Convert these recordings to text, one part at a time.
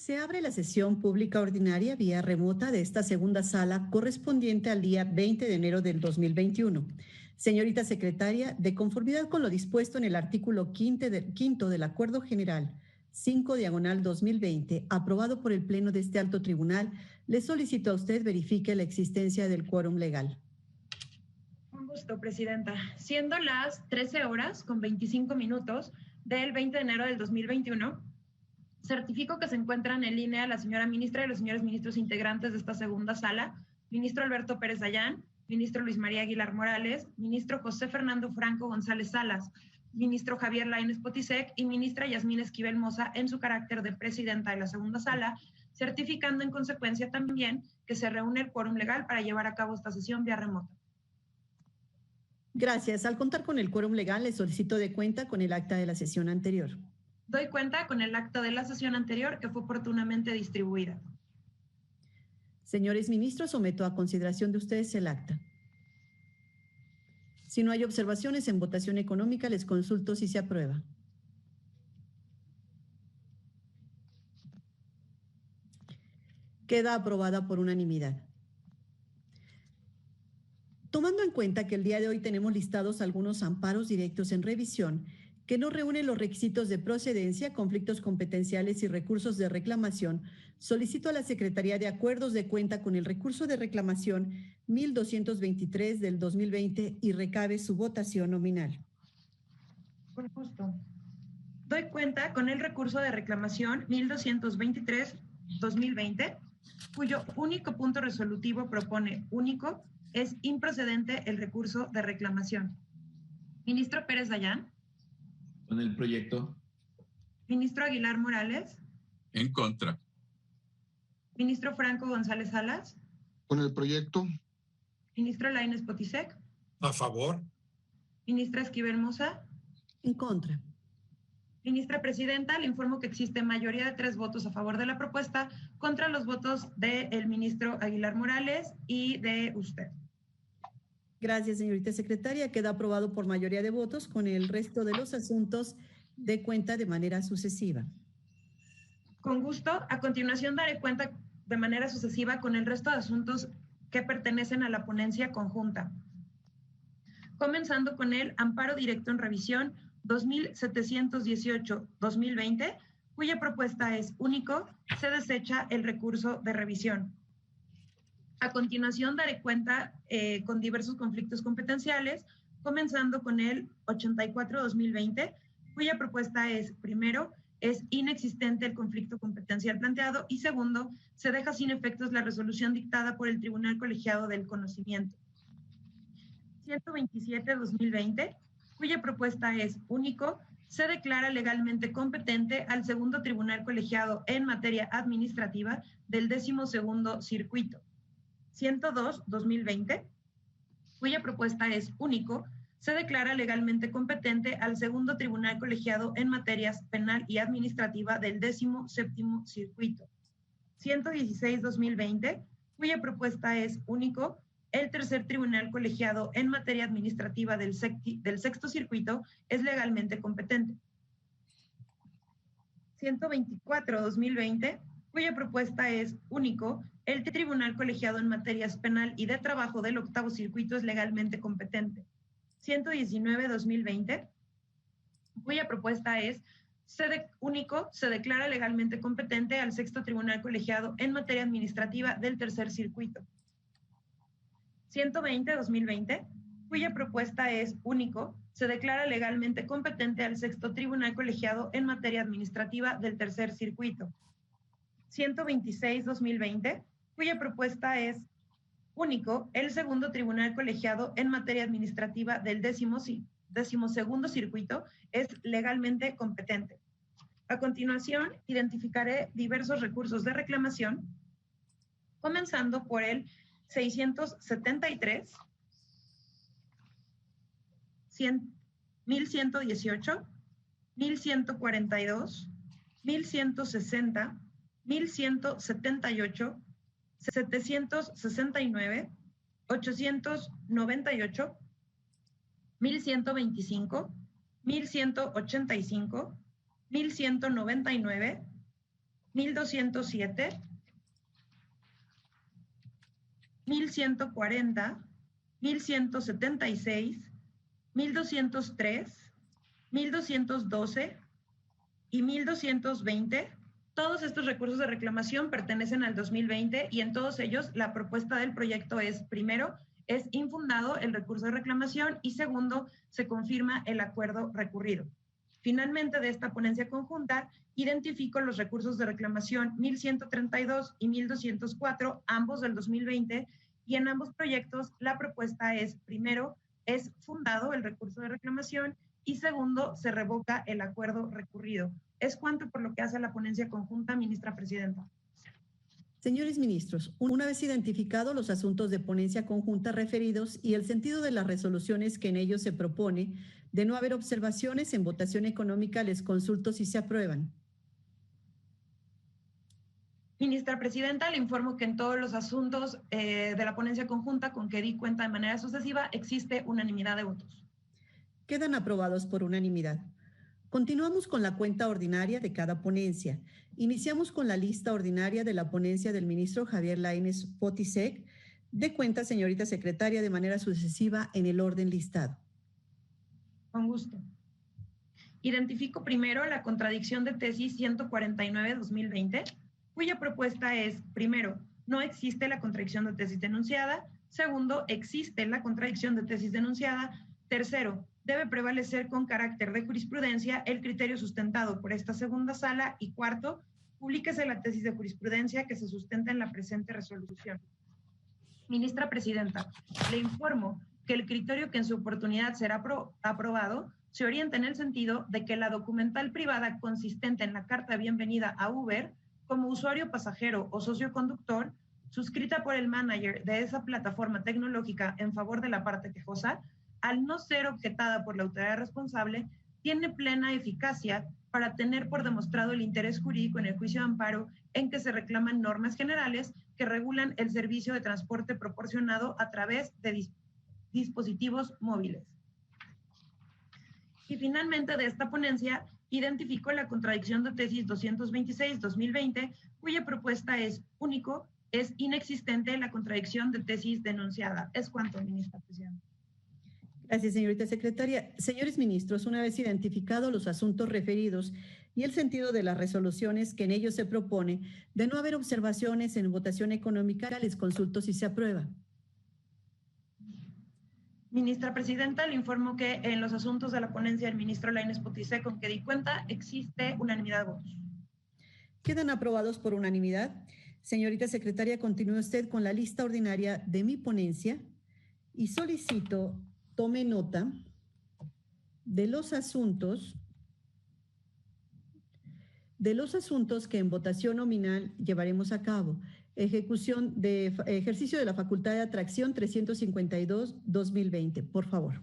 Se abre la sesión pública ordinaria vía remota de esta segunda sala correspondiente al día 20 de enero del 2021. Señorita secretaria, de conformidad con lo dispuesto en el artículo quinto del Acuerdo General 5/2020, aprobado por el Pleno de este alto tribunal, le solicito a usted verifique la existencia del quórum legal. Un gusto, Presidenta. Siendo las 13 horas con 25 minutos del 20 de enero del 2021, certifico que se encuentran en línea la señora ministra y los señores ministros integrantes de esta segunda sala, ministro Alberto Pérez Dayán, ministro Luis María Aguilar Morales, ministro José Fernando Franco González Salas, ministro Javier Lainez Potisek y ministra Yasmín Esquivel Moza en su carácter de presidenta de la segunda sala, certificando en consecuencia también que se reúne el quórum legal para llevar a cabo esta sesión vía remota. Gracias. Al contar con el quórum legal, le solicito de cuenta con el acta de la sesión anterior. Doy cuenta con el acta de la sesión anterior que fue oportunamente distribuida. Señores ministros, someto a consideración de ustedes el acta. Si no hay observaciones en votación económica, les consulto si se aprueba. Queda aprobada por unanimidad. Tomando en cuenta que el día de hoy tenemos listados algunos amparos directos en revisión que no reúnen los requisitos de procedencia, conflictos competenciales y recursos de reclamación, solicito a la Secretaría de Acuerdos de cuenta con el recurso de reclamación 1223 del 2020 y recabe su votación nominal. Con gusto. Doy cuenta con el recurso de reclamación 1223-2020, cuyo único punto resolutivo propone único, es improcedente el recurso de reclamación. Ministro Pérez Dayán. Con el proyecto. Ministro Aguilar Morales. En contra. Ministro Franco González Salas. Con el proyecto. Ministro Lainez Potisek. A favor. Ministra Esquivel Moza. En contra. Ministra Presidenta, le informo que existe mayoría de 3 votos a favor de la propuesta contra los votos del ministro Aguilar Morales y de usted. Gracias, señorita secretaria. Queda aprobado por mayoría de votos con el resto de los asuntos de cuenta de manera sucesiva. Con gusto. A continuación daré cuenta de manera sucesiva con el resto de asuntos que pertenecen a la ponencia conjunta. Comenzando con el amparo directo en revisión 2718-2020, cuya propuesta es único, se desecha el recurso de revisión. A continuación daré cuenta con diversos conflictos competenciales, comenzando con el 84-2020, cuya propuesta es, primero, es inexistente el conflicto competencial planteado y segundo, se deja sin efectos la resolución dictada por el Tribunal Colegiado del Conocimiento. 127-2020, cuya propuesta es único, se declara legalmente competente al segundo Tribunal Colegiado en materia administrativa del 12º Circuito. 102-2020, cuya propuesta es único, se declara legalmente competente al segundo Tribunal Colegiado en materias penal y administrativa del 17º Circuito. 116-2020, cuya propuesta es único, el tercer Tribunal Colegiado en materia administrativa del sexto circuito es legalmente competente. 124-2020, cuya propuesta es único, el Tribunal Colegiado en materias penal y de trabajo del octavo circuito es legalmente competente. 119-2020, cuya propuesta es único, se declara legalmente competente al sexto Tribunal Colegiado en materia administrativa del tercer circuito. 120-2020, cuya propuesta es único, se declara legalmente competente al sexto Tribunal Colegiado en materia administrativa del tercer circuito. 126-2020, cuya propuesta es único, el segundo Tribunal Colegiado en materia administrativa del 12º circuito es legalmente competente. A continuación, identificaré diversos recursos de reclamación, comenzando por el 673, 1118, 1142, 1160, 1178, 769, 898, 1125, 1185, 1199, 1207, 1140, 1176, 1203, 1212 y 1220. Todos estos recursos de reclamación pertenecen al 2020 y en todos ellos la propuesta del proyecto es, primero, es infundado el recurso de reclamación y segundo, se confirma el acuerdo recurrido. Finalmente, de esta ponencia conjunta, identifico los recursos de reclamación 1132 y 1204, ambos del 2020, y en ambos proyectos la propuesta es, primero, es fundado el recurso de reclamación y segundo, se revoca el acuerdo recurrido. Es cuanto por lo que hace la ponencia conjunta, ministra presidenta. Señores ministros, una vez identificados los asuntos de ponencia conjunta referidos y el sentido de las resoluciones que en ellos se propone, de no haber observaciones en votación económica, les consulto si se aprueban. Ministra presidenta, le informo que en todos los asuntos de la ponencia conjunta con que di cuenta de manera sucesiva existe unanimidad de votos. Quedan aprobados por unanimidad. Continuamos con la cuenta ordinaria de cada ponencia. Iniciamos con la lista ordinaria de la ponencia del ministro Javier Lainez Potisek. De cuenta, señorita secretaria, de manera sucesiva en el orden listado. Con gusto. Identifico primero la contradicción de tesis 149-2020, cuya propuesta es, primero, no existe la contradicción de tesis denunciada. Segundo, existe la contradicción de tesis denunciada. Tercero, debe prevalecer con carácter de jurisprudencia el criterio sustentado por esta segunda sala. Y cuarto, publíquese la tesis de jurisprudencia que se sustenta en la presente resolución. Ministra presidenta, le informo que el criterio que en su oportunidad será aprobado se orienta en el sentido de que la documental privada consistente en la carta de bienvenida a Uber como usuario pasajero o socio conductor, suscrita por el manager de esa plataforma tecnológica en favor de la parte quejosa, al no ser objetada por la autoridad responsable, tiene plena eficacia para tener por demostrado el interés jurídico en el juicio de amparo en que se reclaman normas generales que regulan el servicio de transporte proporcionado a través de dispositivos móviles. Y finalmente, de esta ponencia, identificó la contradicción de tesis 226-2020, cuya propuesta es único, es inexistente la contradicción de tesis denunciada. Es cuanto, ministra presidenta. Gracias, señorita secretaria. Señores ministros, una vez identificados los asuntos referidos y el sentido de las resoluciones que en ellos se propone, de no haber observaciones en votación económica, les consulto si se aprueba. Ministra presidenta, le informo que en los asuntos de la ponencia del ministro Lainez Potisek, con que di cuenta, existe unanimidad de votos. Quedan aprobados por unanimidad. Señorita secretaria, continúe usted con la lista ordinaria de mi ponencia y solicito tome nota de los asuntos que en votación nominal llevaremos a cabo. Ejecución de ejercicio de la facultad de atracción 352-2020. Por favor.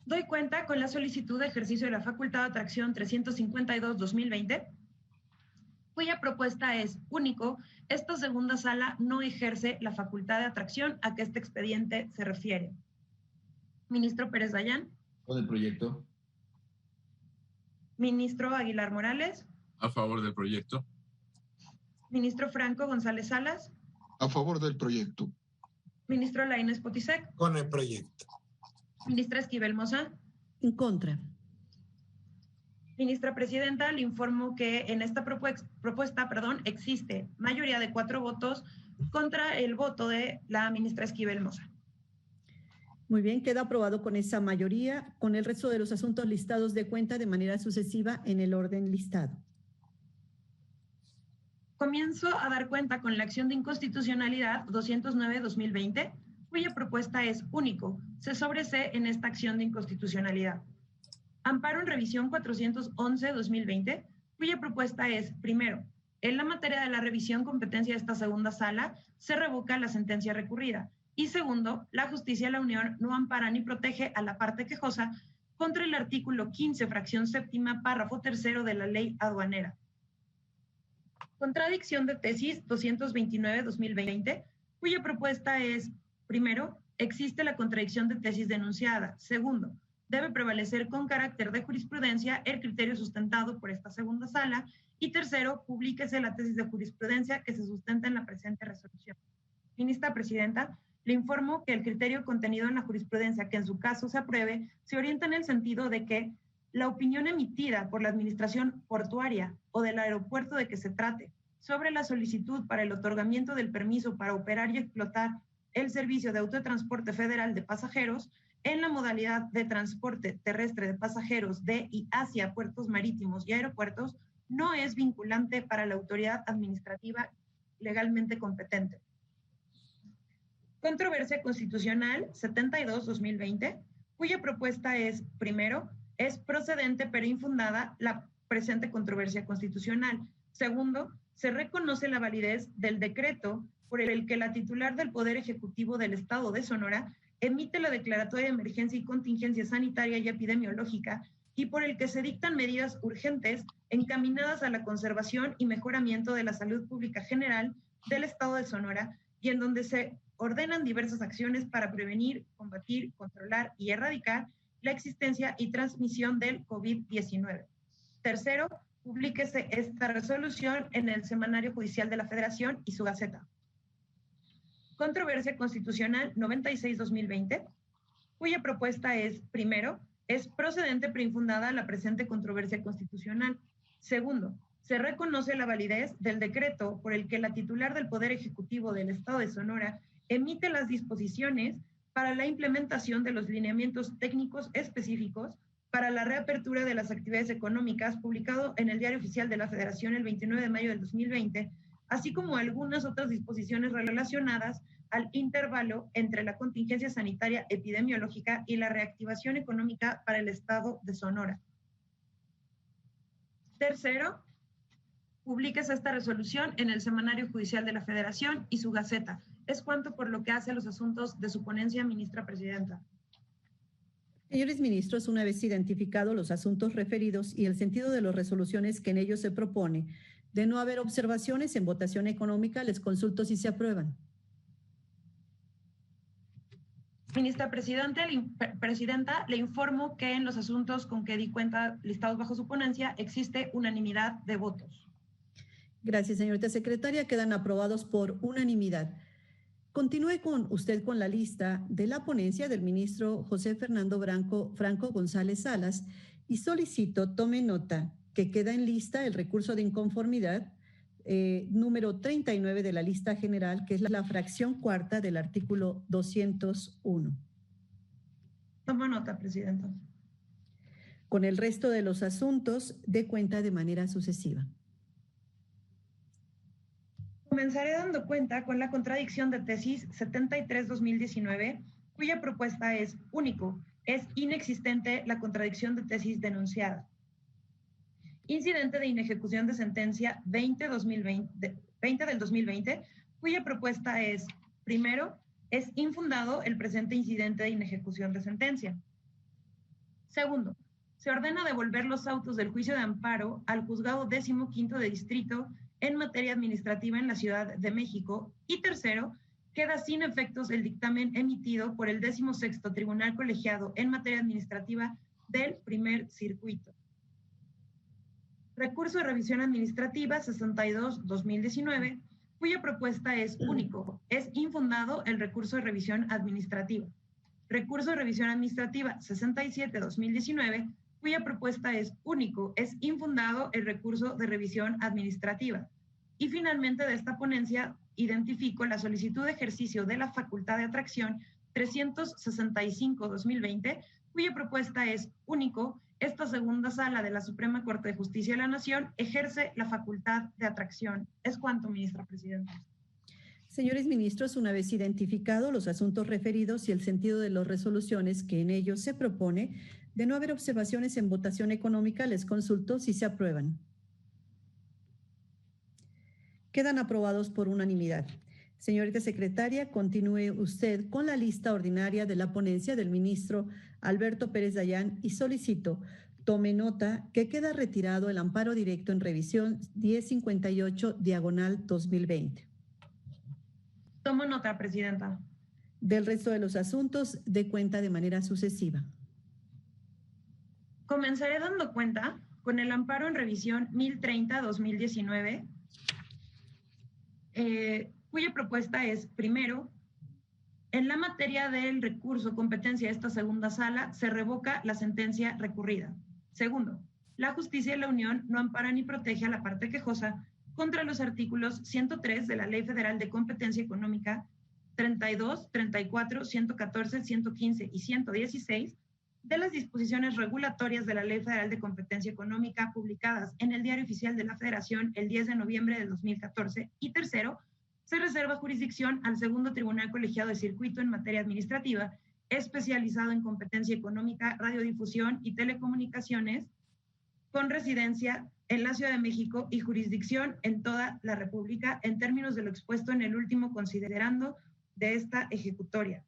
Doy cuenta con la solicitud de ejercicio de la facultad de atracción 352-2020, cuya propuesta es único. Esta segunda sala no ejerce la facultad de atracción a que este expediente se refiere. Ministro Pérez Dayán. Con el proyecto. Ministro Aguilar Morales. A favor del proyecto. Ministro Franco González Salas. A favor del proyecto. Ministro Lainez Potisek. Con el proyecto. Ministra Esquivel Moza. En contra. Ministra presidenta, le informo que en esta propuesta, existe mayoría de 4 votos contra el voto de la ministra Esquivel Moza. Muy bien, queda aprobado con esa mayoría, con el resto de los asuntos listados de cuenta de manera sucesiva en el orden listado. Comienzo a dar cuenta con la acción de inconstitucionalidad 209-2020, cuya propuesta es único. Se sobresee en esta acción de inconstitucionalidad. Amparo en revisión 411-2020, cuya propuesta es, primero, en la materia de la revisión competencia de esta segunda sala, se revoca la sentencia recurrida. Y segundo, la justicia de la Unión no ampara ni protege a la parte quejosa contra el artículo 15, fracción séptima, párrafo tercero de la ley aduanera. Contradicción de tesis 229-2020, cuya propuesta es, primero, existe la contradicción de tesis denunciada. Segundo, debe prevalecer con carácter de jurisprudencia el criterio sustentado por esta segunda sala. Y tercero, publíquese la tesis de jurisprudencia que se sustenta en la presente resolución. Ministra Presidenta, le informo que el criterio contenido en la jurisprudencia que en su caso se apruebe se orienta en el sentido de que la opinión emitida por la Administración Portuaria o del aeropuerto de que se trate sobre la solicitud para el otorgamiento del permiso para operar y explotar el servicio de autotransporte federal de pasajeros en la modalidad de transporte terrestre de pasajeros de y hacia puertos marítimos y aeropuertos no es vinculante para la autoridad administrativa legalmente competente. Controversia constitucional 72-2020, cuya propuesta es, primero, es procedente pero infundada la presente controversia constitucional. Segundo, se reconoce la validez del decreto por el que la titular del Poder Ejecutivo del Estado de Sonora emite la declaratoria de emergencia y contingencia sanitaria y epidemiológica y por el que se dictan medidas urgentes encaminadas a la conservación y mejoramiento de la salud pública general del Estado de Sonora y en donde se ordenan diversas acciones para prevenir, combatir, controlar y erradicar la existencia y transmisión del COVID-19. Tercero, publíquese esta resolución en el Semanario Judicial de la Federación y su Gaceta. Controversia constitucional 96-2020, cuya propuesta es, primero, es procedente pero infundada la presente controversia constitucional. Segundo, se reconoce la validez del decreto por el que la titular del Poder Ejecutivo del Estado de Sonora emite las disposiciones para la implementación de los lineamientos técnicos específicos para la reapertura de las actividades económicas, publicado en el Diario Oficial de la Federación el 29 de mayo del 2020, así como algunas otras disposiciones relacionadas al intervalo entre la contingencia sanitaria epidemiológica y la reactivación económica para el Estado de Sonora. Tercero, publíquese esta resolución en el Semanario Judicial de la Federación y su Gaceta. Es cuanto por lo que hace a los asuntos de su ponencia, ministra presidenta. Señores ministros, una vez identificados los asuntos referidos y el sentido de las resoluciones que en ellos se propone, de no haber observaciones en votación económica, les consulto si se aprueban. Ministra Presidenta, le informo que en los asuntos con que di cuenta listados bajo su ponencia existe unanimidad de votos. Gracias, señorita secretaria. Quedan aprobados por unanimidad. Continúe con usted con la lista de la ponencia del ministro José Fernando Franco González Salas y solicito tome nota que queda en lista el recurso de inconformidad número 39 de la lista general, que es la fracción cuarta del artículo 201. Tomo nota, presidenta. Con el resto de los asuntos, dé cuenta de manera sucesiva. Comenzaré dando cuenta con la contradicción de tesis 73-2019, cuya propuesta es único, es inexistente la contradicción de tesis denunciada. Incidente de inejecución de sentencia 20 del 2020, cuya propuesta es, primero, es infundado el presente incidente de inejecución de sentencia. Segundo, se ordena devolver los autos del juicio de amparo al juzgado 15º de distrito en materia administrativa en la Ciudad de México. Y tercero, queda sin efectos el dictamen emitido por el 16º Tribunal Colegiado en materia administrativa del primer circuito. Recurso de revisión administrativa 62-2019, cuya propuesta es único, es infundado el recurso de revisión administrativa. Recurso de revisión administrativa 67-2019, cuya propuesta es único, es infundado el recurso de revisión administrativa. Y finalmente de esta ponencia identifico la solicitud de ejercicio de la facultad de atracción 365-2020, cuya propuesta es único. Esta segunda sala de la Suprema Corte de Justicia de la Nación ejerce la facultad de atracción. Es cuanto, ministra presidenta. Señores ministros, una vez identificados los asuntos referidos y el sentido de las resoluciones que en ellos se propone, de no haber observaciones en votación económica, les consulto si se aprueban. Quedan aprobados por unanimidad. Señorita secretaria, continúe usted con la lista ordinaria de la ponencia del ministro Alberto Pérez Dayán y solicito tome nota que queda retirado el amparo directo en revisión 1058/2020. Tomo nota, presidenta. Del resto de los asuntos, dé cuenta de manera sucesiva. Comenzaré dando cuenta con el amparo en revisión 1030-2019, cuya propuesta es, primero, en la materia del recurso competencia de esta segunda sala, se revoca la sentencia recurrida. Segundo, la justicia de la Unión no ampara ni protege a la parte quejosa contra los artículos 103 de la Ley Federal de Competencia Económica, 32, 34, 114, 115 y 116 de las disposiciones regulatorias de la Ley Federal de Competencia Económica publicadas en el Diario Oficial de la Federación el 10 de noviembre del 2014. Y tercero, se reserva jurisdicción al segundo Tribunal Colegiado de Circuito en materia administrativa, especializado en competencia económica, radiodifusión y telecomunicaciones, con residencia en la Ciudad de México y jurisdicción en toda la República, en términos de lo expuesto en el último considerando de esta ejecutoria.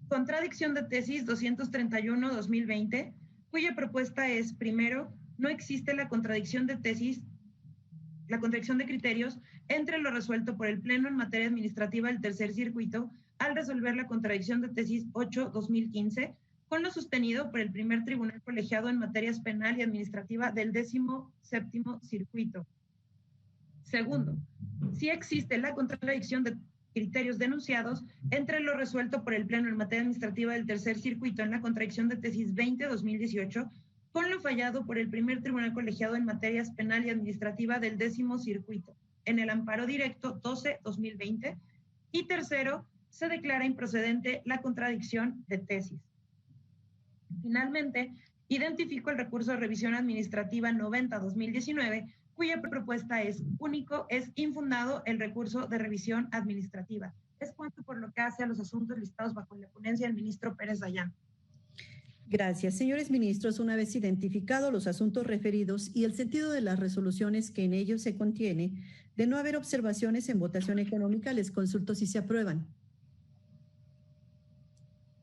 Contradicción de tesis 231-2020, cuya propuesta es, primero, no existe la contradicción de tesis, la contradicción de criterios entre lo resuelto por el Pleno en materia administrativa del Tercer Circuito al resolver la contradicción de tesis 8-2015 con lo sostenido por el primer Tribunal Colegiado en materias penal y administrativa del 17º Circuito. Segundo, sí existe la contradicción de criterios denunciados entre lo resuelto por el Pleno en materia administrativa del Tercer Circuito en la contradicción de tesis 20-2018 con lo fallado por el primer Tribunal Colegiado en materias penal y administrativa del 10º Circuito en el amparo directo 12-2020. Y tercero, se declara improcedente la contradicción de tesis. Finalmente, identifico el recurso de revisión administrativa 90-2019, cuya propuesta es único, es infundado el recurso de revisión administrativa. Es cuanto por lo que hace a los asuntos listados bajo la ponencia del ministro Pérez Dayán. Gracias. Señores ministros, una vez identificados los asuntos referidos y el sentido de las resoluciones que en ellos se contiene, de no haber observaciones en votación económica, les consulto si se aprueban.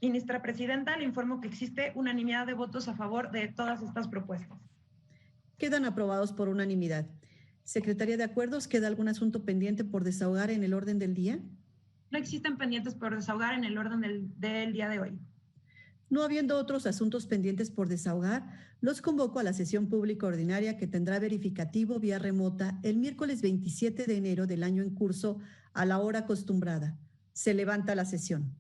Ministra Presidenta, le informo que existe unanimidad de votos a favor de todas estas propuestas. Quedan aprobados por unanimidad. Secretaría de Acuerdos, ¿queda algún asunto pendiente por desahogar en el orden del día? No existen pendientes por desahogar en el orden del día de hoy. No habiendo otros asuntos pendientes por desahogar, los convoco a la sesión pública ordinaria que tendrá verificativo vía remota el miércoles 27 de enero del año en curso a la hora acostumbrada. Se levanta la sesión.